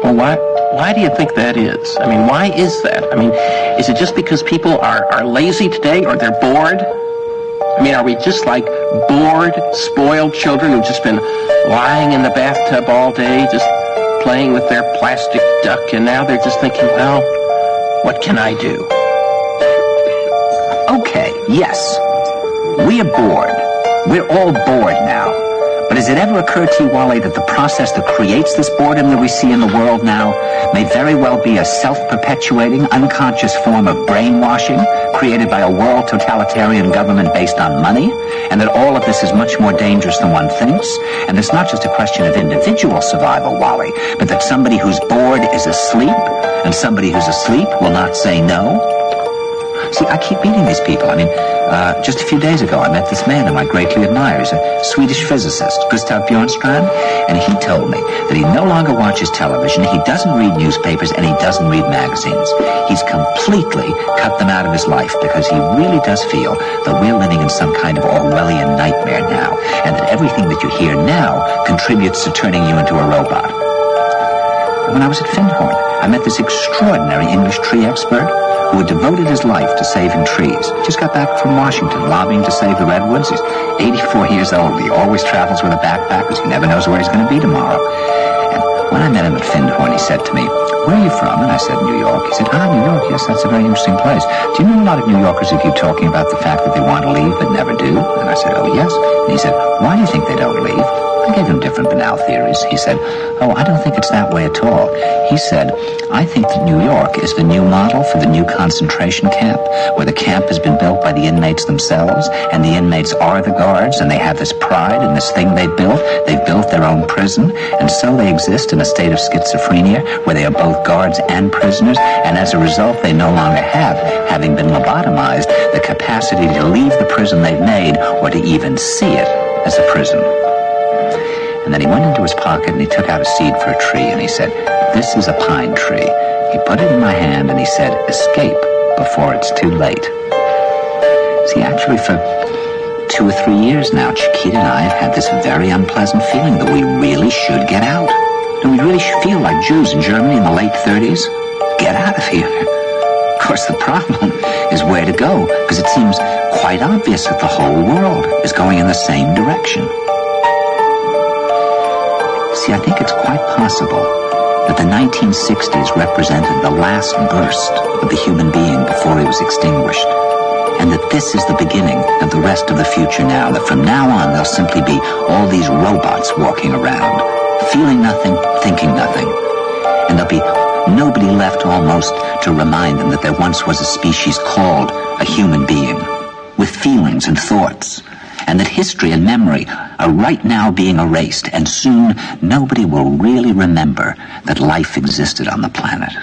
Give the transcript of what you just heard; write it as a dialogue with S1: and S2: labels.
S1: Well, why do you think that is? I mean, why is that? I mean, is it just because people are lazy today, or they're bored? I mean, are we just like bored, spoiled children who've just been lying in the bathtub all day, just playing with their plastic duck, and now they're just thinking, well, what can I do?
S2: Okay, yes. We are bored. We're all bored now. But has it ever occurred to you, Wally, that the process that creates this boredom that we see in the world now may very well be a self-perpetuating, unconscious form of brainwashing created by a world totalitarian government based on money, and that all of this is much more dangerous than one thinks, and it's not just a question of individual survival, Wally, but that somebody who's bored is asleep, and somebody who's asleep will not say no? See, I keep meeting these people. I mean, just a few days ago, I met this man whom I greatly admire. He's a Swedish physicist, Gustav Bjornstrand, and he told me that he no longer watches television, he doesn't read newspapers, and he doesn't read magazines. He's completely cut them out of his life because he really does feel that we're living in some kind of Orwellian nightmare now, and that everything that you hear now contributes to turning you into a robot. When I was at Findhorn, I met this extraordinary English tree expert who had devoted his life to saving trees. Just got back from Washington, lobbying to save the redwoods. He's 84 years old. He always travels with a backpack because he never knows where he's going to be tomorrow. And when I met him at Findhorn, he said to me, "Where are you from?" And I said, "New York." He said, "New York, yes, that's a very interesting place. Do you know a lot of New Yorkers who keep talking about the fact that they want to leave but never do?" And I said, "Oh, yes." And he said, "Why do you think they don't leave?" I gave him different banal theories. He said, "Oh, I don't think it's that way at all." He said, "I think that New York is the new model for the new concentration camp, where the camp has been built by the inmates themselves, and the inmates are the guards, and they have this pride in this thing they built. They've built their own prison, and so they exist in a state of schizophrenia, where they are both guards and prisoners, and as a result, they no longer have, having been lobotomized, the capacity to leave the prison they've made, or to even see it as a prison." And then he went into his pocket and he took out a seed for a tree and he said, "This is a pine tree." He put it in my hand and he said, "Escape before it's too late." See, actually for 2 or 3 years now, Chiquita and I have had this very unpleasant feeling that we really should get out. And we really should feel like Jews in Germany in the late 30s. Get out of here. Of course, the problem is where to go, because it seems quite obvious that the whole world is going in the same direction. See, I think it's quite possible that the 1960s represented the last burst of the human being before he was extinguished, and that this is the beginning of the rest of the future now, that from now on there'll simply be all these robots walking around, feeling nothing, thinking nothing, and there'll be nobody left almost to remind them that there once was a species called a human being, with feelings and thoughts, and that history and memory are right now being erased, and soon nobody will really remember that life existed on the planet.